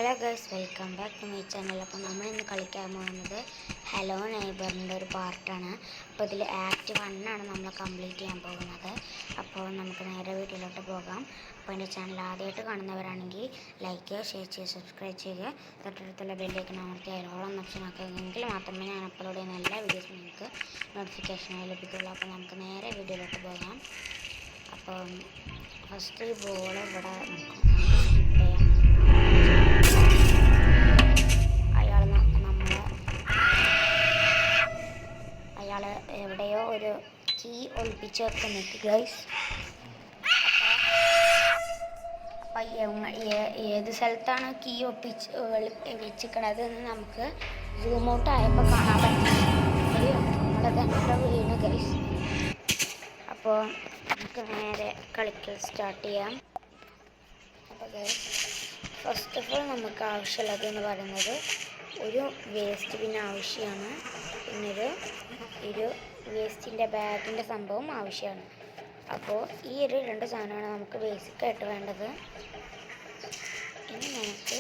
Hello guys, welcome back to my channel. അപ്പോൾ നമ്മളിന്ന് കളിക്കാൻ പോകുന്നത് ഹലോ നെയ്ബറിൻ്റെ ഒരു പാർട്ടാണ്. അപ്പോൾ ഇതിൽ ആക്ട് 1 ആണ് നമ്മൾ കംപ്ലീറ്റ് ചെയ്യാൻ പോകുന്നത്. അപ്പോൾ നമുക്ക് നേരെ വീട്ടിലോട്ട് പോകാം. അപ്പോൾ എൻ്റെ ചാനൽ ആദ്യമായിട്ട് കാണുന്നവരാണെങ്കിൽ ലൈക്ക് ചെയ്യുക, ഷെയർ ചെയ്യുക, സബ്സ്ക്രൈബ് ചെയ്യുക. തൊട്ടടുത്തുള്ള ബെല്ലേക്ക് അമർത്തി ഓൾ ഓപ്ഷൻ ആക്കുകയെങ്കിൽ മാത്രമേ ഞാൻ അപ്ലോഡ് ചെയ്യുന്ന എല്ലാ വീഡിയോസും നിങ്ങൾക്ക് നോട്ടിഫിക്കേഷനായി ലഭിക്കുള്ളൂ. അപ്പോൾ നമുക്ക് നേരെ വീഡിയോയിലോട്ട് പോകാം. അപ്പോൾ ഫസ്റ്റ് ഈ ബോൾ ഇവിടെ നമുക്ക് സ്കിപ്പ് ചെയ്യാം. അയാൾ എവിടെയോ ഒരു കീ ഒളിപ്പിച്ച് വെക്കുന്നുണ്ട് ഗൈസ്. അപ്പം ഏത് സ്ഥലത്താണ് കീ വെച്ചിക്കണത് എന്ന് നമുക്ക് സൂം ഔട്ട് ആയപ്പോൾ കാണാൻ പറ്റും. നമ്മളത് വീണ് ഗൈസ്. അപ്പോൾ നമുക്ക് നേരെ കളിക്കൽ സ്റ്റാർട്ട് ചെയ്യാം. അപ്പോൾ ഗൈസ്, ഫസ്റ്റ് ഓഫ് ഓൾ നമുക്ക് ആവശ്യമുള്ളത് എന്ന് പറയുന്നത് ഒരു വേസ്റ്റ് ബിൻ ആവശ്യമാണ്. പിന്നൊരു വേസ്റ്റിൻ്റെ ബാഗിൻ്റെ സംഭവം ആവശ്യമാണ്. അപ്പോൾ ഈ ഒരു 2 സാധനമാണ് നമുക്ക് ബേസിക്കായിട്ട് വേണ്ടത്. ഇനി നമുക്ക്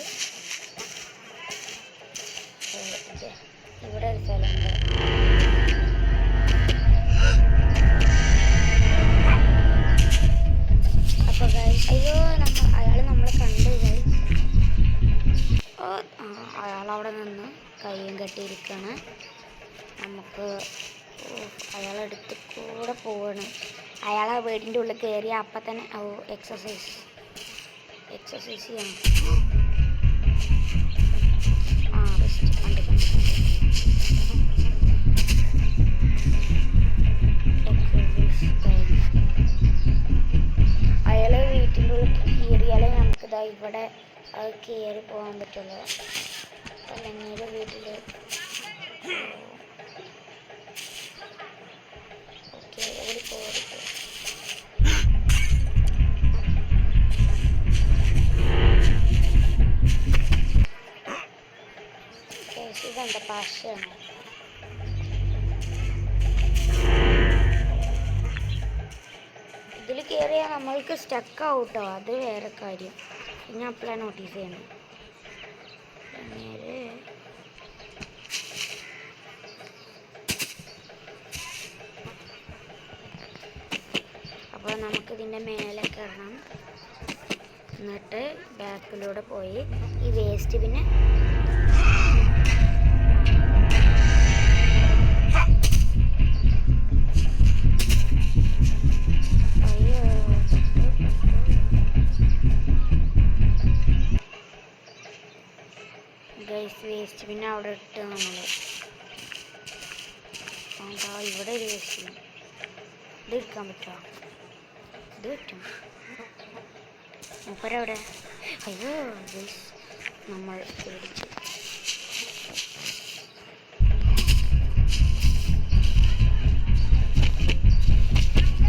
ഇവിടെ ഒരു സ്ഥലമുണ്ട്. അപ്പോൾ അയ്യോ അയാൾ നമ്മളെ കണ്ടു. അയാളവിടെ നിന്ന് കയ്യും കെട്ടിയിരിക്കുകയാണ്. നമുക്ക് അയാളെടുത്ത് കൂടെ പോവാണ്. അയാളെ വീടിൻ്റെ ഉള്ളിൽ കയറിയ അപ്പം തന്നെ എക്സസൈസ് ചെയ്യണം. അയാൾ വീട്ടിൻ്റെ ഉള്ളിൽ കയറിയാലേ നമുക്കിതാ ഇവിടെ അത് കയറി പോകാൻ പറ്റുള്ളൂ. അല്ലെങ്കിൽ വീട്ടിൽ ഇതെന്താ പാശയാണ്. ഇതിൽ കയറിയാൽ നമ്മൾക്ക് സ്റ്റക്ക് ആവട്ടോ, അത് വേറെ കാര്യം. ഞാൻ അപ്പോഴാണ് നോട്ടീസ് ചെയ്യണം. അപ്പോൾ നമുക്കിതിൻ്റെ മേലെ കയറണം. എന്നിട്ട് ബാക്കിലൂടെ പോയി ഈ വേസ്റ്റ് പിന്നെ വേസ്റ്റ് പിന്നെ അവിടെ ഇട്ട് നമ്മൾ ഇവിടെ ഒരു വേസ്റ്റ് ഇത് എടുക്കാൻ പറ്റുമോ? ഇത് പറ്റും. മൂപ്പരവിടെ. അയ്യോ നമ്മൾ പേടിച്ചു.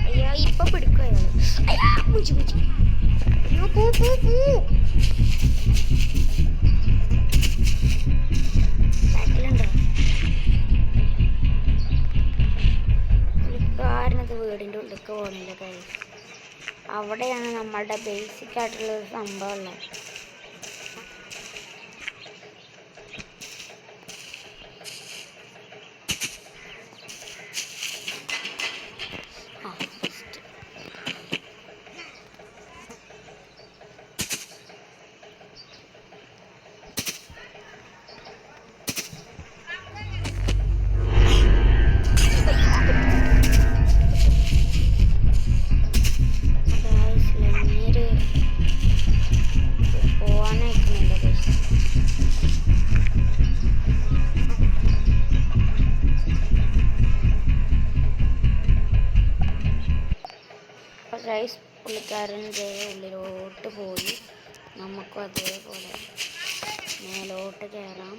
അയ്യോ ഇപ്പൊ പിടിക്കും അയാൾ. അയ്യോ പൂ ബാക്കിലുണ്ടോ? പുള്ളിക്കാരനത് വീടിൻ്റെ ഉള്ളിലേക്ക് പോകുന്നില്ല കൈ. അവിടെയാണ് നമ്മളുടെ ബേസിക് ആയിട്ടുള്ളൊരു സംഭവമുള്ളത്. ഗൈസ്, പുള്ളിക്കാരൻ്റെ ഉള്ളിലോട്ട് പോയി. നമുക്കും അതേപോലെ മേലോട്ട് കയറാം.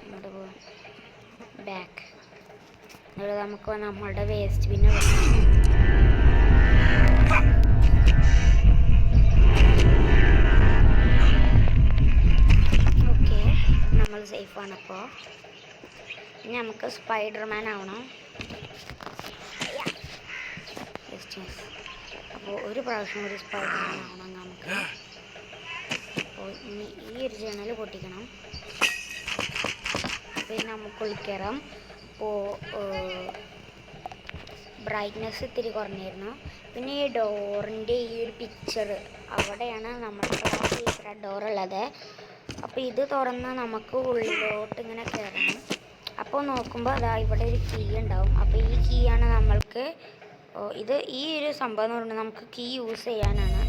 ഇങ്ങോട്ട് പോകാം. ബാക്ക് എന്നിട്ട് നമുക്ക് നമ്മളുടെ വേസ്റ്റ് പിന്നെ ഓക്കെ, നമ്മൾ സേഫാണ്. അപ്പോൾ ഇനി നമുക്ക് സ്പൈഡർമാൻ ആവണം. അപ്പോൾ ഒരു പ്രാവശ്യം കൂടി സ്പൈഡർമാൻ ആവണം നമുക്ക്. അപ്പോൾ ഇനി ഈ ഒരു ജനൽ പൊട്ടിക്കണം. പിന്നെ നമുക്ക് ഉൾക്കയറാം. അപ്പോൾ ബ്രൈറ്റ്നെസ് ഇത്തിരി കുറഞ്ഞിരുന്നു. പിന്നെ ഈ ഡോറിൻ്റെ ഈ ഒരു പിക്ചർ അവിടെയാണ് നമ്മുടെ ക്ലാസ് ഡോറുള്ളത്. അപ്പോൾ ഇത് തുറന്ന് നമുക്ക് ഉള്ളിലോട്ട് ഇങ്ങനെ കയറണം. അപ്പോൾ നോക്കുമ്പോൾ അതാ ഇവിടെ ഒരു കീ ഉണ്ടാവും. അപ്പോൾ ഈ കീ ആണ് നമ്മൾക്ക് ഇത് ഈ ഒരു സംഭവം എന്ന് പറയുന്നത് നമുക്ക് കീ യൂസ് ചെയ്യാനാണ്.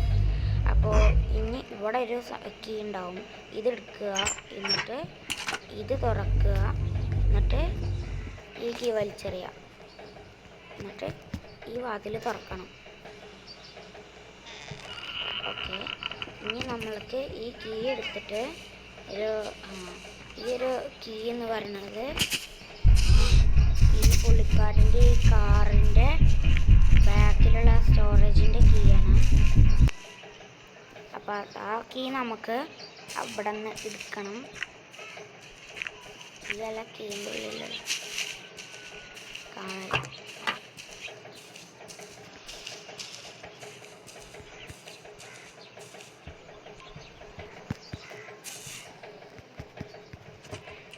അപ്പോൾ ഇനി ഇവിടെ ഒരു കീ ഉണ്ടാവും. ഇതെടുക്കുക, എന്നിട്ട് ഇത് തുറക്കുക, എന്നിട്ട് ഈ കീ വലിച്ചെറിയുക, എന്നിട്ട് ഈ വാതിൽ തുറക്കണം. ഓക്കെ, ഇനി നമ്മൾക്ക് ഈ കീ എടുത്തിട്ട് ഈ ഒരു കീ എന്ന് പറയുന്നത് ഈ പുള്ളിക്കാരൻ്റെ ഈ കാറിൻ്റെ ബാക്കിലുള്ള സ്റ്റോറേജിൻ്റെ കീ ആണ്. അപ്പോൾ ആ കീ നമുക്ക് അവിടെ നിന്ന് എടുക്കണം. ഇതെല്ലാം കീൻ്റെ ഉള്ളിലുള്ള കാണാൻ.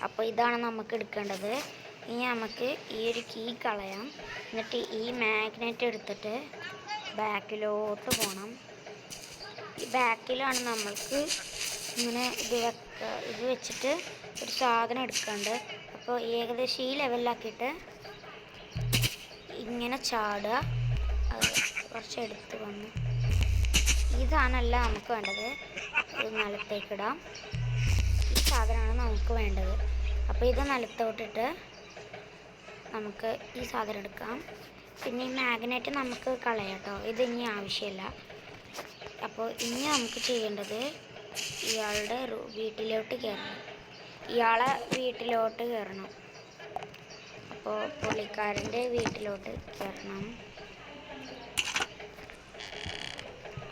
അപ്പോൾ ഇതാണ് നമുക്ക് എടുക്കേണ്ടത്. ഇനി നമുക്ക് ഈ ഒരു കീ കളയാം. എന്നിട്ട് ഈ മാഗ്നറ്റ് എടുത്തിട്ട് ബാക്കിലോട്ട് പോകണം. ഈ ബാക്കിലാണ് നമ്മൾക്ക് ഇങ്ങനെ ഇത് വെച്ചിട്ട് ഒരു സാധനം എടുക്കേണ്ടത്. അപ്പോൾ ഏകദേശം ഈ ലെവലിലാക്കിയിട്ട് ഇങ്ങനെ ചാടുക. അത് കുറച്ച് എടുത്ത് വന്ന് ഇതാണല്ല നമുക്ക് വേണ്ടത്. ഇത് നിലത്തേക്കിടാം. ഈ സാധനമാണ് നമുക്ക് വേണ്ടത്. അപ്പോൾ ഇത് നിലത്തോട്ടിട്ട് നമുക്ക് ഈ സാധനം എടുക്കാം. പിന്നെ ഈ മാഗ്നറ്റ് നമുക്ക് കളയാം കേട്ടോ, ഇത് ഇനി ആവശ്യമില്ല. അപ്പോൾ ഇനി നമുക്ക് ചെയ്യേണ്ടത് ഇയാളുടെ വീട്ടിലോട്ട് കയറണം. ഇയാളെ വീട്ടിലോട്ട് കയറണം. അപ്പോൾ പുള്ളിക്കാരൻ്റെ വീട്ടിലോട്ട് കയറണം.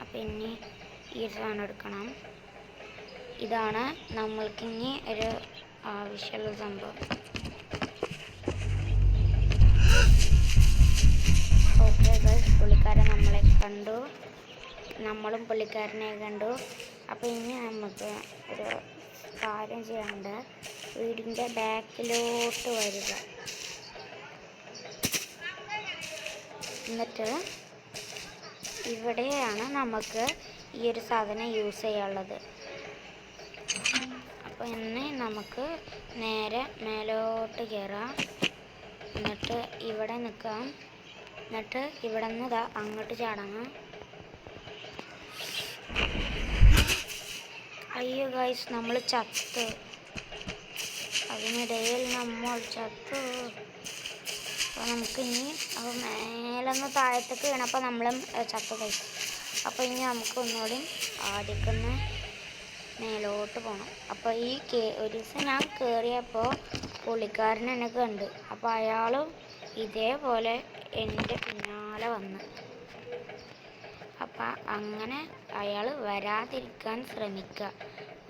അപ്പം ഇനി ഈ സാധനം എടുക്കണം. ഇതാണ് നമ്മൾക്കിനി ഒരു ആവശ്യമുള്ള സംഭവം. ഓക്കെ ഗൈസ്, പുള്ളിക്കാരൻ നമ്മളെ കണ്ടു, നമ്മളും പുള്ളിക്കാരനെ കണ്ടു. അപ്പോൾ ഇനി നമുക്ക് ഒരു കാര്യം ചെയ്യാനുണ്ട്. വീടിൻ്റെ ബാക്കിലോട്ട് വരിക. എന്നിട്ട് ഇവിടെയാണ് നമുക്ക് ഈ ഒരു സാധനം യൂസ് ചെയ്യാനുള്ളത്. അപ്പോൾ ഇനി നമുക്ക് നേരെ മേലോട്ട് കയറാം. എന്നിട്ട് ഇവിടെ നിൽക്കാം. എന്നിട്ട് ഇവിടെ നിന്ന് അങ്ങോട്ട് ചാടങ്ങാം. അയ്യോ ഗൈസ്, നമ്മൾ ചത്തു. അതിനിടയിൽ നമ്മൾ ചത്തു. അപ്പോൾ നമുക്കിനി അപ്പോൾ മേലൊന്ന് താഴത്തേക്ക് വീണപ്പോൾ നമ്മളും ചത്തു കഴിച്ചു. അപ്പോൾ ഇനി നമുക്ക് ഒന്നുകൂടി ആദ്യക്കൊന്ന് മേലോട്ട് പോകണം. അപ്പോൾ ഒരു ദിവസം ഞാൻ കയറിയപ്പോൾ പുള്ളിക്കാരൻ എന്നെ കണ്ട്. അപ്പോൾ അയാളും ഇതേപോലെ എൻ്റെ പിന്നാലെ വന്ന്. അപ്പം അങ്ങനെ അയാൾ വരാതിരിക്കാൻ ശ്രമിക്കുക.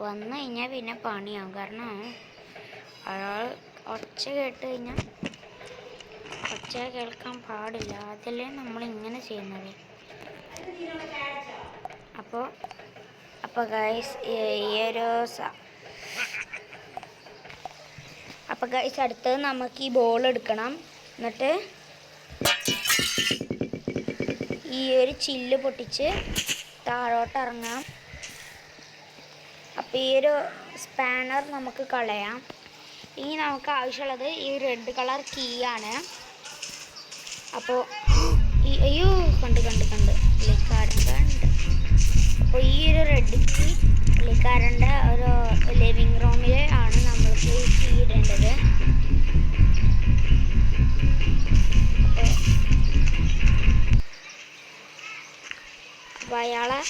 വന്നു കഴിഞ്ഞാൽ പിന്നെ പണിയാവും. കാരണം അയാൾ ഒച്ച കേട്ട് കഴിഞ്ഞാൽ ഒച്ച കേൾക്കാൻ പാടില്ല. അതല്ലേ നമ്മളിങ്ങനെ ചെയ്യുന്നത്. അപ്പോൾ ഗൈസ് അപ്പോൾ ഗൈസ് അടുത്തത് നമുക്ക് ഈ ബോൾ എടുക്കണം. എന്നിട്ട് ഈ ഒരു ചില്ല് പൊട്ടിച്ച് താഴോട്ട് ഇറങ്ങാം. അപ്പോൾ ഈ ഒരു സ്പാനർ നമുക്ക് കളയാം. ഇനി നമുക്ക് ആവശ്യമുള്ളത് ഈ റെഡ് കളർ കീ ആണ്. അപ്പോൾ അയ്യോ കണ്ട് പുള്ളിക്കാരൻ കണ്ട്. അപ്പോൾ ഈ ഒരു റെഡ് കീ പുള്ളിക്കാരൻ്റെ ഒരു ലിവിങ് റൂമിൽ ആണ് നമ്മൾക്ക് ഈ കീ ഇടേണ്ടത്. അപ്പോൾ അയാളെ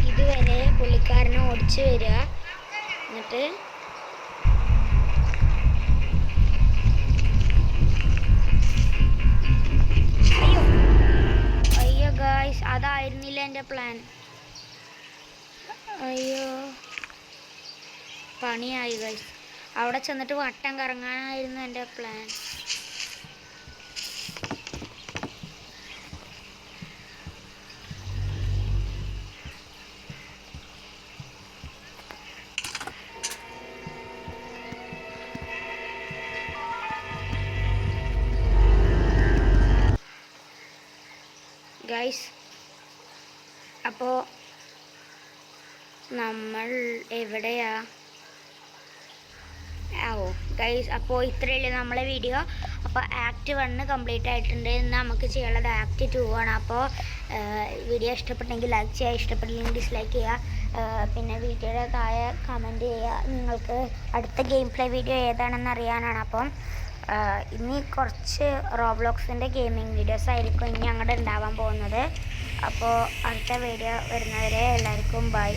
ഇതുവരെ പുള്ളിക്കാരനെ ഓടിച്ചു വരിക. എന്നിട്ട് എൻ്റെ പ്ലാൻ. അയ്യോ, പണിയായി ഗൈസ്. അവിടെ ചെന്നിട്ട് വട്ടം കറങ്ങാനായിരുന്നു എൻ്റെ പ്ലാൻ. ഗൈസ്, അപ്പോൾ നമ്മൾ എവിടെയാ? ഓ ഗൈസ്, അപ്പോൾ ഇത്രയല്ലേ നമ്മളെ വീഡിയോ. അപ്പോൾ ആക്ട് 1 കംപ്ലീറ്റ് ആയിട്ടുണ്ട്. ഇന്ന് നമുക്ക് ചെയ്യാനുള്ളത് ആക്ട് 2 ആണ്. അപ്പോൾ വീഡിയോ ഇഷ്ടപ്പെട്ടെങ്കിൽ ലൈക്ക് ചെയ്യുക, ഇഷ്ടപ്പെട്ടില്ലെങ്കിൽ ഡിസ്ലൈക്ക് ചെയ്യുക. പിന്നെ വീഡിയോയുടെ താഴെ കമൻറ്റ് ചെയ്യുക. നിങ്ങൾക്ക് അടുത്ത ഗെയിം പ്ലേ വീഡിയോ ഏതാണെന്ന് അറിയാനാണ്. അപ്പം ഇനി കുറച്ച് റോബ്ലോക്സിൻ്റെ ഗെയിമിംഗ് വീഡിയോസ് ആയിരിക്കും ഇനി അങ്ങോട്ട് ഉണ്ടാവാൻ പോകുന്നത്. അപ്പോൾ അടുത്ത വീഡിയോ വരുന്നവരെ എല്ലാവർക്കും ബൈ.